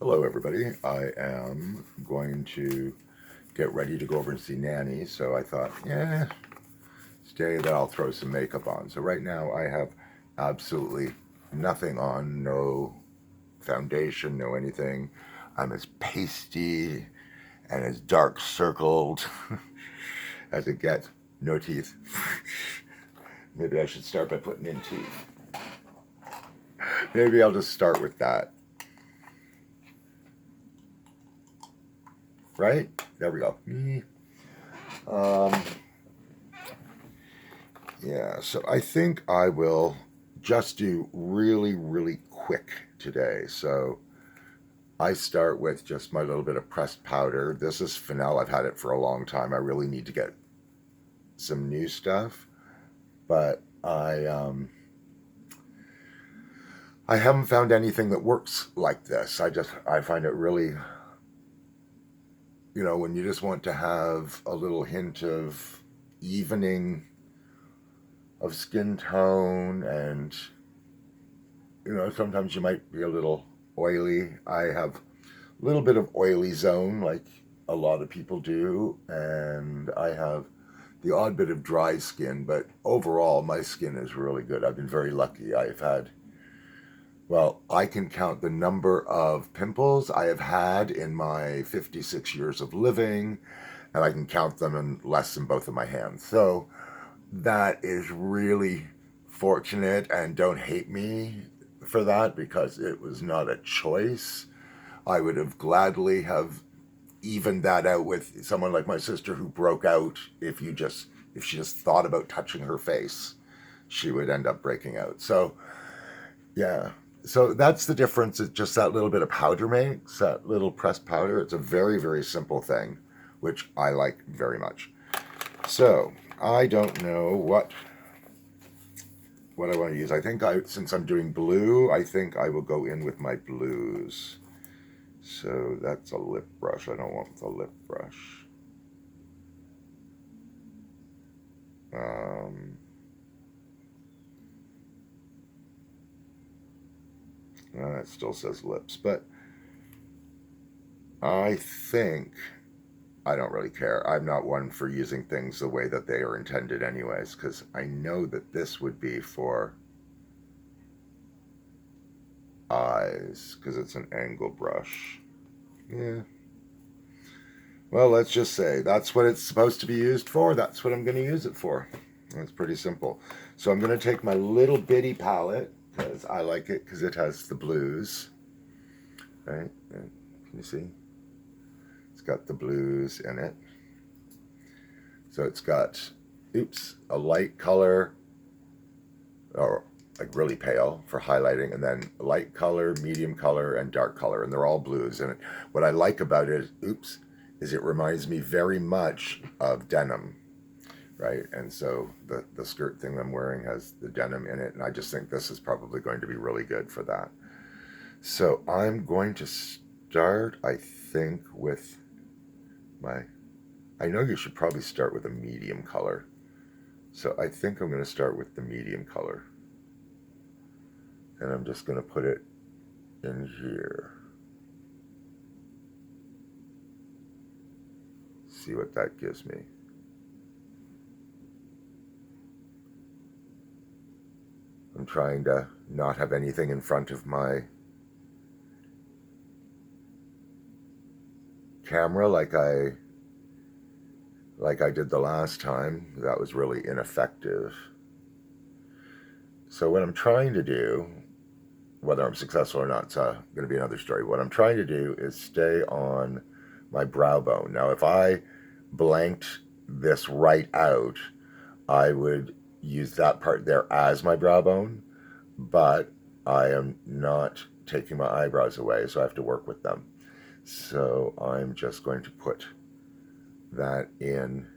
Hello everybody, I am going to get ready to go over and see Nanny, so I thought, today that I'll throw some makeup on. So right now I have absolutely nothing on, no foundation, no anything. I'm as pasty and as dark circled as it gets, no teeth. Maybe I should start by putting in teeth. Maybe I'll just start with that. Right? There we go. Um, yeah, so I think I will just do really, really quick today. So I start with just my little bit of pressed powder. This is Fennel. I've had it for a long time. I really need to get some new stuff, but I haven't found anything that works like this. I find it really, when you just want to have a little hint of evening of skin tone, and sometimes you might be a little oily. I have a little bit of oily zone like a lot of people do, and I have the odd bit of dry skin, but overall my skin is really good. I've been very lucky. I can count the number of pimples I have had in my 56 years of living, and I can count them in less than both of my hands. So that is really fortunate, and don't hate me for that because it was not a choice. I would have gladly have evened that out with someone like my sister who broke out. If she just thought about touching her face, she would end up breaking out. So yeah. So that's the difference. It's just that little bit of powder makes, that little pressed powder. It's a very, very simple thing, which I like very much. So I don't know what I want to use. Since I'm doing blue, I think I will go in with my blues. So that's a lip brush. I don't want the lip brush. It still says lips, but I think I don't really care. I'm not one for using things the way that they are intended anyways, because I know that this would be for eyes, because it's an angle brush. Yeah. Well, let's just say that's what it's supposed to be used for. That's what I'm going to use it for. It's pretty simple. So I'm going to take my little bitty palette, because I like it, because it has the blues. Right? Can you see? It's got the blues in it. So it's got, a light color, or like really pale for highlighting, and then light color, medium color, and dark color, and they're all blues. And what I like about it is it reminds me very much of denim, right? And so the skirt thing I'm wearing has the denim in it, and I just think this is probably going to be really good for that. So I'm going to start, I think, with I know you should probably start with a medium color. So I think I'm going to start with the medium color. And I'm just going to put it in here. See what that gives me. I'm trying to not have anything in front of my camera like I did the last time. That was really ineffective. So what I'm trying to do, whether I'm successful or not, it's going to be another story. What I'm trying to do is stay on my brow bone. Now, if I blanked this right out, I would use that part there as my brow bone, but I am not taking my eyebrows away, so I have to work with them. So I'm just going to put that in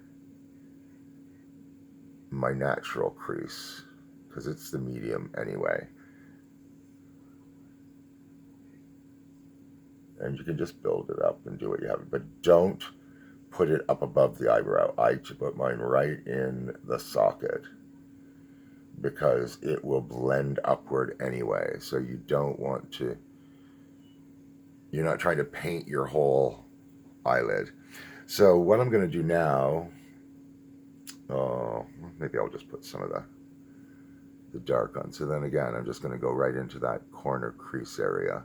my natural crease, because it's the medium anyway. And you can just build it up and do what you have, but don't put it up above the eyebrow. I put mine right in the socket because it will blend upward anyway. So you don't want to, You're not trying to paint your whole eyelid. So what I'm going to do now, oh, maybe I'll just put some of the dark on. So then again, I'm just going to go right into that corner crease area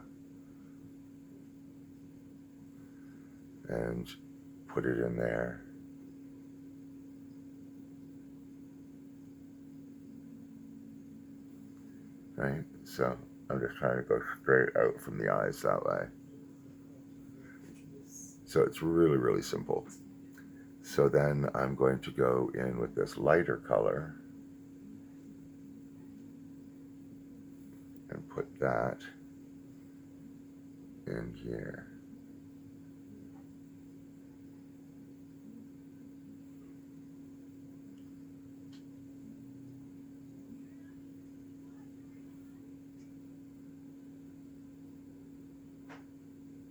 and put it in there. Right? So I'm just trying to go straight out from the eyes that way. So it's really, really simple. So then I'm going to go in with this lighter color and put that in here.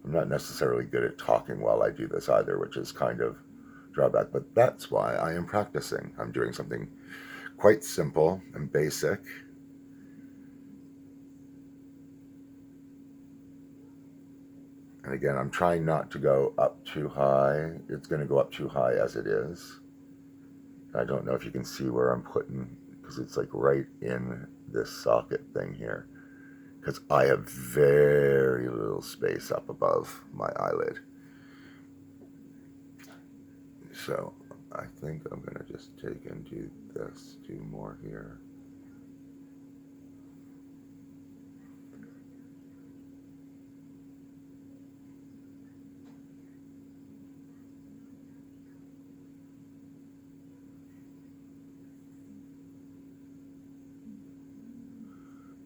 I'm not necessarily good at talking while I do this either, which is kind of drawback, but that's why I am practicing. I'm doing something quite simple and basic. And again, I'm trying not to go up too high. It's going to go up too high as it is. I don't know if you can see where I'm putting, because it's like right in this socket thing here. Because I have very little space up above my eyelid. So I think I'm going to just take and do this, do more here.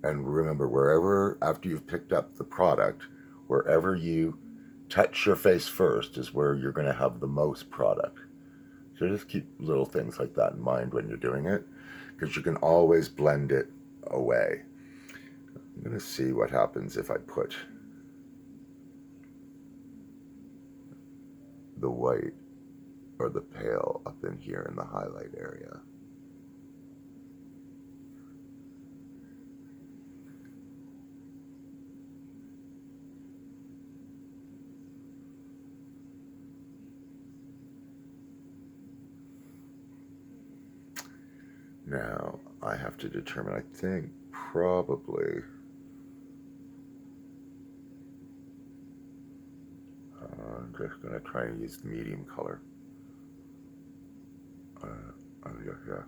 And remember, wherever, after you've picked up the product, wherever you touch your face first is where you're going to have the most product. So just keep little things like that in mind when you're doing it, because you can always blend it away. I'm going to see what happens if I put the white or the pale up in here in the highlight area. Now I have to determine, I think probably, I'm just going to try and use the medium color. Yeah.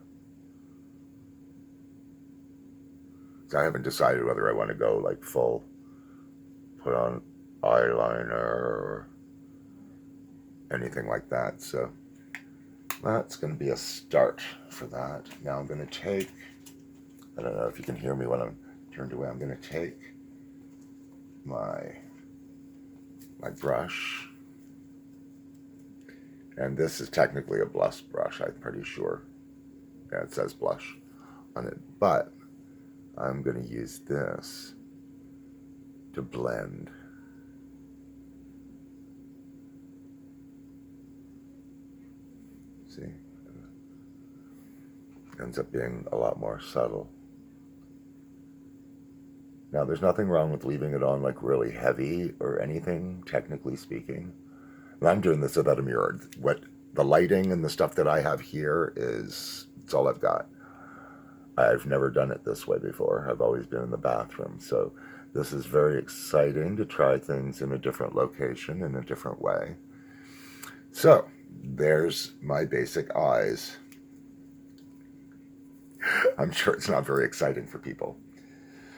So I haven't decided whether I want to go like full, put on eyeliner or anything like that. So that's going to be a start for that. Now I'm going to take, I don't know if you can hear me when I'm turned away, I'm going to take my brush, and this is technically a blush brush, I'm pretty sure. Yeah, it says blush on it, but I'm going to use this to blend. See? It ends up being a lot more subtle. Now, there's nothing wrong with leaving it on like really heavy or anything, technically speaking. And I'm doing this without a mirror. What the lighting and the stuff that I have here is, it's all I've got. I've never done it this way before. I've always been in the bathroom. So this is very exciting to try things in a different location, in a different way. So there's my basic eyes. I'm sure it's not very exciting for people.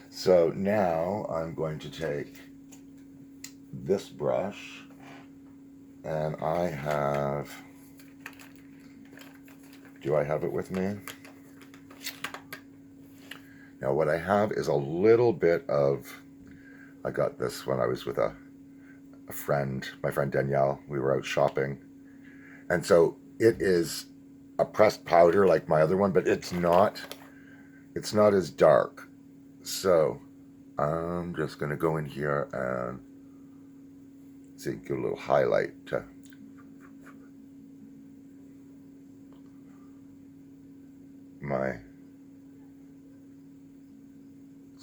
So now I'm going to take this brush, and I have, do I have it with me? Now what I have is a little bit of, I got this when I was with a friend, my friend Danielle. We were out shopping. And so it is a pressed powder like my other one, but it's not as dark. So I'm just going to go in here and see, give a little highlight to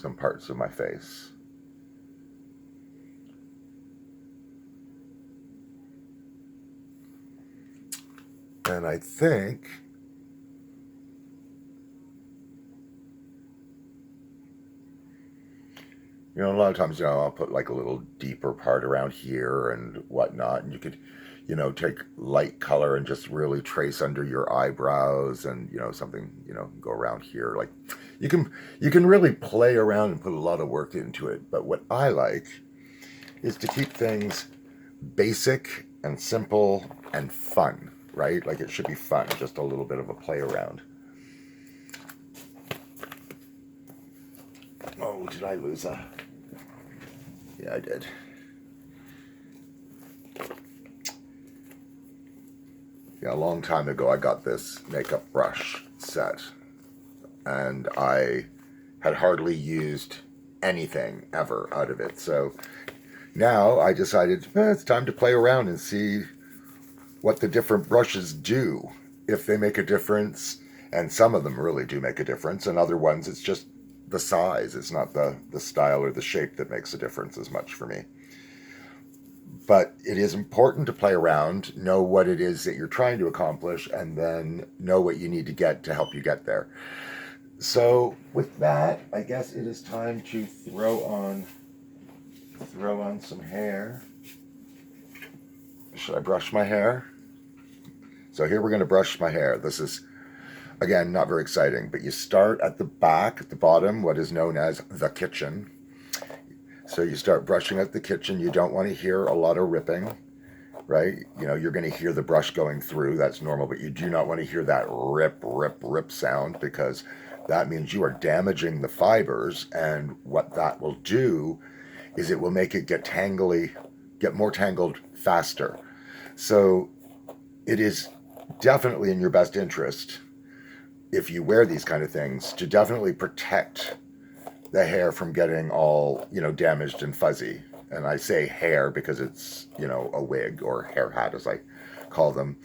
some parts of my face. And I think a lot of times, I'll put like a little deeper part around here and whatnot, and you could, take light color and just really trace under your eyebrows, and something, go around here. Like, you can really play around and put a lot of work into it. But what I like is to keep things basic and simple and fun, right? Like, it should be fun, just a little bit of a play around. Oh, did I lose a? Yeah, I did. Yeah, a long time ago, I got this makeup brush set, and I had hardly used anything ever out of it. So now I decided it's time to play around and see what the different brushes do, if they make a difference. And some of them really do make a difference, and other ones it's just the size. It's not the style or the shape that makes a difference as much for me. But it is important to play around, know what it is that you're trying to accomplish, and then know what you need to get to help you get there. So with that, I guess it is time to throw on some hair. Should I brush my hair? So here we're going to brush my hair. This is, again, not very exciting, but you start at the back, at the bottom, what is known as the kitchen. So you start brushing at the kitchen. You don't want to hear a lot of ripping, right? You're going to hear the brush going through. That's normal, but you do not want to hear that rip, rip, rip sound, because that means you are damaging the fibers. And what that will do is it will make it get more tangled faster. So it is definitely in your best interest, if you wear these kind of things, to definitely protect the hair from getting all, damaged and fuzzy. And I say hair because it's, a wig or hair hat, as I call them.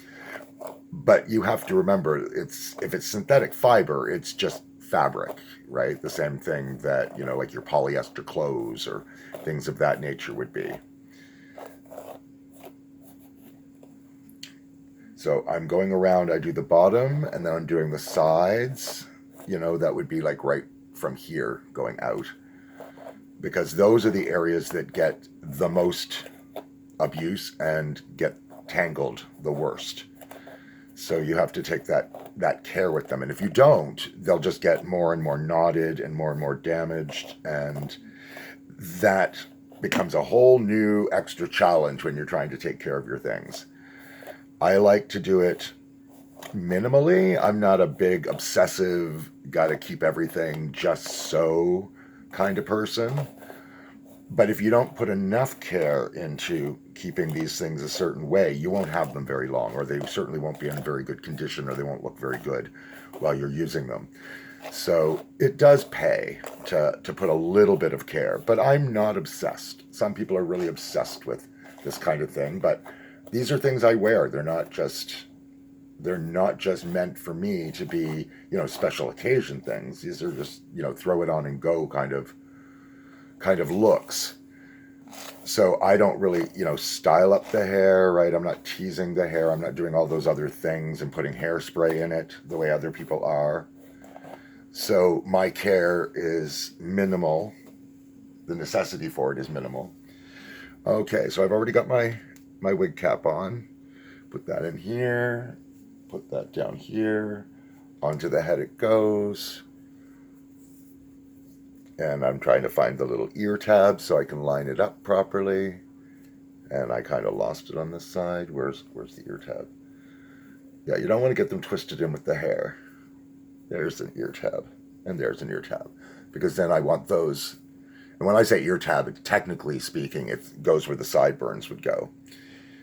But you have to remember, if it's synthetic fiber, it's just fabric, right? The same thing that, like your polyester clothes or things of that nature would be. So I'm going around, I do the bottom, and then I'm doing the sides. That would be like right from here going out, because those are the areas that get the most abuse and get tangled the worst. So you have to take that care with them. And if you don't, they'll just get more and more knotted and more damaged. And that becomes a whole new extra challenge when you're trying to take care of your things. I like to do it minimally. I'm not a big obsessive, gotta keep everything just so kind of person. But if you don't put enough care into keeping these things a certain way, you won't have them very long, or they certainly won't be in very good condition, or they won't look very good while you're using them. So it does pay to put a little bit of care, but I'm not obsessed. Some people are really obsessed with this kind of thing, but these are things I wear. They're not just meant for me to be, special occasion things. These are just, throw it on and go kind of looks. So I don't really, style up the hair, right? I'm not teasing the hair. I'm not doing all those other things and putting hairspray in it the way other people are. So my care is minimal. The necessity for it is minimal. Okay, so I've already got my wig cap on. Put that in here. Put that down here. Onto the head it goes. And I'm trying to find the little ear tab so I can line it up properly. And I kind of lost it on this side. Where's the ear tab? Yeah, you don't want to get them twisted in with the hair. There's an ear tab. And there's an ear tab. Because then I want those. And when I say ear tab, technically speaking, it goes where the sideburns would go.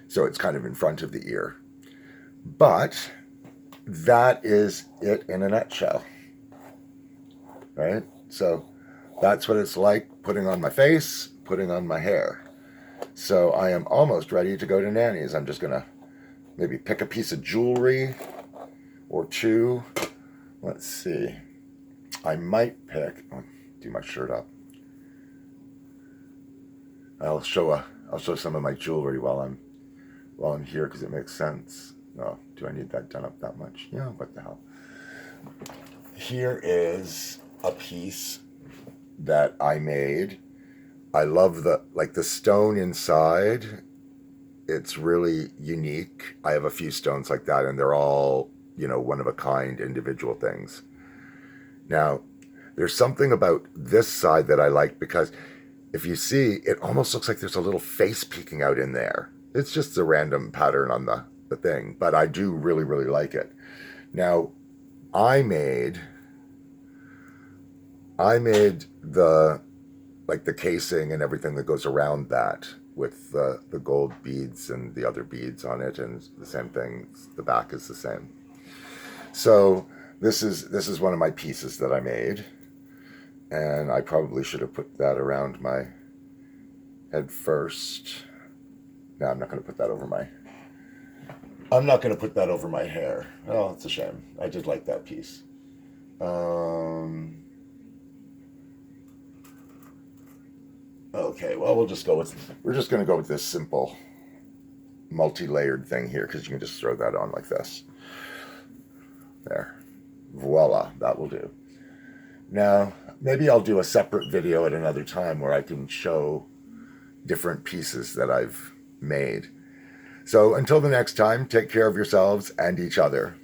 So it's kind of in front of the ear. But that is it in a nutshell. Right? So that's what it's like putting on my face, putting on my hair. So I am almost ready to go to Nanny's. I'm just going to maybe pick a piece of jewelry or two. Let's see. I might pick, do my shirt up. I'll show some of my jewelry while I'm here because it makes sense. Oh, do I need that done up that much? Yeah, what the hell. Here is a piece that I made. I love the stone inside. It's really unique. I have a few stones like that, and they're all, one of a kind individual things. Now, there's something about this side that I like because if you see, it almost looks like there's a little face peeking out in there. It's just a random pattern on the thing, but I do really, really like it. Now, I made I made the casing and everything that goes around that with the gold beads and the other beads on it, and the same thing. The back is the same. So this is one of my pieces that I made, and I probably should have put that around my head first. No, I'm not going to put that over my. I'm not going to put that over my hair. Oh, it's a shame. I did like that piece. Okay, well, we're just going to go with this simple multi-layered thing here because you can just throw that on like this. There. Voila, that will do. Now, maybe I'll do a separate video at another time where I can show different pieces that I've made. So until the next time, take care of yourselves and each other.